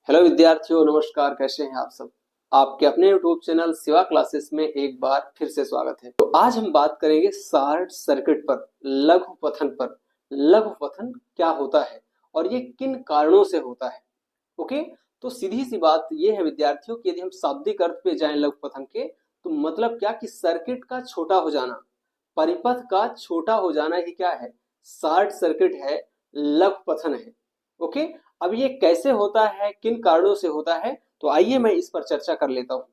Hello विद्यार्थियों, नमस्कार। कैसे हैं आप सब। आपके अपने यूट्यूब चैनल शिवा क्लासेस में एक बार फिर से स्वागत है। तो आज हम बात करेंगे शॉर्ट सर्किट पर, लघु पथन पर। लघु पथन क्या होता है और ये किन कारणों से होता है। ओके, तो सीधी सी बात ये है विद्यार्थियों कि यदि हम शाब्दिक अर्थ पे जाएं लघु पथन के, तो मतलब क्या कि सर्किट का छोटा हो जाना, परिपथ का छोटा हो जाना ही क्या है, शॉर्ट सर्किट है, लघु पथन है। ओके, अब ये कैसे होता है, किन कारणों से होता है, तो आइए मैं इस पर चर्चा कर लेता हूँ।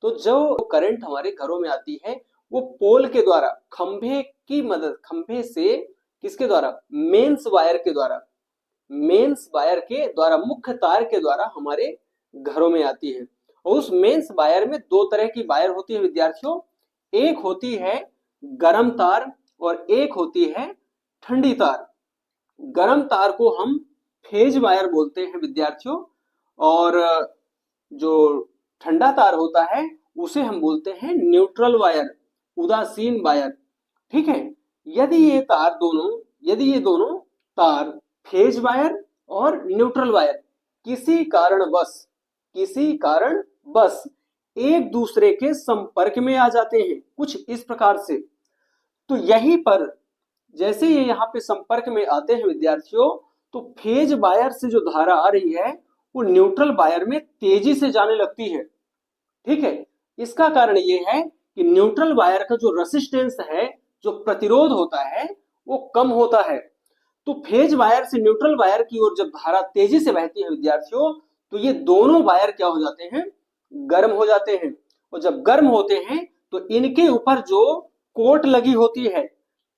तो जो करंट हमारे घरों में आती है वो पोल के द्वारा, खंभे की मदद, खंभे से किसके द्वारा, मेंस वायर के द्वारा, मेंस वायर के द्वारा, मुख्य तार के द्वारा हमारे घरों में आती है। और उस मेंस वायर में दो तरह की वायर होती है विद्यार्थियों, एक होती है गर्म तार और एक होती है ठंडी तार। गर्म तार को हम फेज वायर बोलते हैं विद्यार्थियों, और जो ठंडा तार होता है उसे हम बोलते हैं न्यूट्रल वायर, उदासीन वायर। ठीक है, यदि ये दोनों तार फेज वायर और न्यूट्रल वायर किसी कारण बस एक दूसरे के संपर्क में आ जाते हैं, कुछ इस प्रकार से, तो यहीं पर जैसे ये यहाँ पे संपर्क में आते हैं विद्यार्थियों, तो फेज वायर से जो धारा आ रही है वो न्यूट्रल वायर में तेजी से जाने लगती है। ठीक है, इसका कारण ये है कि न्यूट्रल वायर का जो रेसिस्टेंस है, जो प्रतिरोध होता है, वो कम होता है। तो फेज वायर से न्यूट्रल वायर की ओर जब धारा तेजी से बहती है विद्यार्थियों, तो ये दोनों वायर क्या हो जाते हैं, गर्म हो जाते हैं। और जब गर्म होते हैं तो इनके ऊपर जो कोट लगी होती है,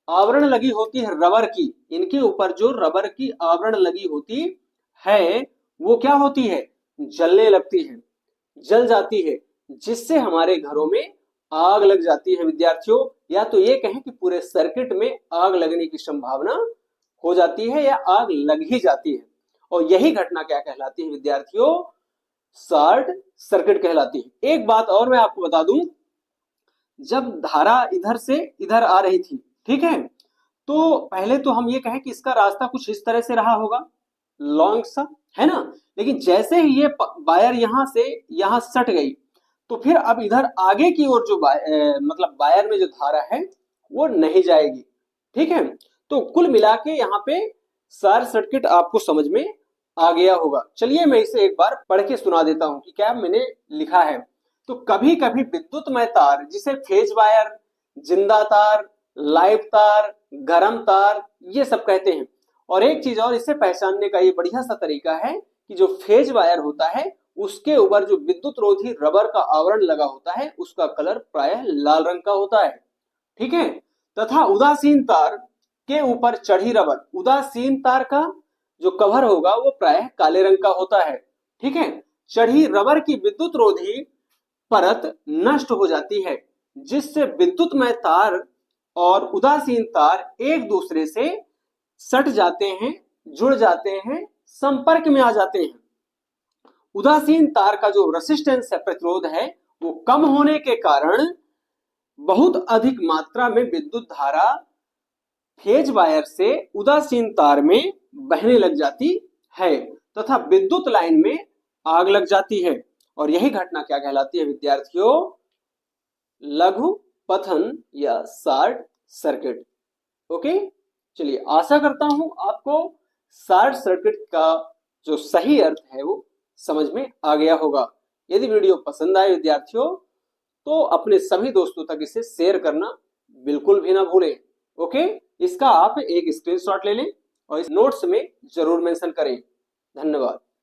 आवरण लगी होती है रबर की, इनके ऊपर जो रबर की आवरण लगी होती है वो क्या होती है, जलने लगती है, जल जाती है, जिससे हमारे घरों में आग लग जाती है विद्यार्थियों। या तो ये कहें कि पूरे सर्किट में आग लगने की संभावना हो जाती है या आग लग ही जाती है। और यही घटना क्या कहलाती है विद्यार्थियों, शॉर्ट सर्किट कहलाती है। एक बात और मैं आपको बता दूं, जब धारा इधर से इधर आ रही थी, ठीक है, तो पहले तो हम ये कहें कि इसका रास्ता कुछ इस तरह से रहा होगा, लॉन्ग सा, है ना। लेकिन जैसे ही ये वायर यहां से यहां सट गई, तो फिर अब इधर आगे की ओर जो मतलब वायर में जो धारा है वो नहीं जाएगी। ठीक है, तो कुल मिला के यहाँ पे शॉर्ट सर्किट आपको समझ में आ गया होगा। चलिए मैं इसे एक बार पढ़ के सुना देता हूं कि क्या मैंने लिखा है। तो कभी कभी विद्युतमय तार, जिसे फेज वायर, जिंदा तार, लाइव तार, गरम तार, ये सब कहते हैं। और एक चीज और इसे पहचानने का ये बढ़िया सा तरीका है कि जो फेज वायर होता है उसके ऊपर जो विद्युत रोधी रबर का आवरण लगा होता है उसका कलर प्रायः लाल रंग का होता है। ठीक है, तथा उदासीन तार के ऊपर चढ़ी रबर, उदासीन तार का जो कवर होगा वो प्रायः काले रंग का होता है। ठीक है, चढ़ी रबर की विद्युत रोधी परत नष्ट हो जाती है, जिससे विद्युतमय तार और उदासीन तार एक दूसरे से सट जाते हैं, जुड़ जाते हैं, संपर्क में आ जाते हैं। उदासीन तार का जो रेसिस्टेंस है, प्रतिरोध है, वो कम होने के कारण बहुत अधिक मात्रा में विद्युत धारा फेज वायर से उदासीन तार में बहने लग जाती है तथा विद्युत लाइन में आग लग जाती है। और यही घटना क्या कहलाती है विद्यार्थियों, लघु पथन या शॉर्ट सर्किट। ओके, चलिए आशा करता हूं आपको शॉर्ट सर्किट का जो सही अर्थ है वो समझ में आ गया होगा। यदि वीडियो पसंद आए विद्यार्थियों तो अपने सभी दोस्तों तक इसे शेयर करना बिल्कुल भी ना भूलें। ओके, इसका आप एक स्क्रीनशॉट ले लें और इस नोट्स में जरूर मेंशन करें। धन्यवाद।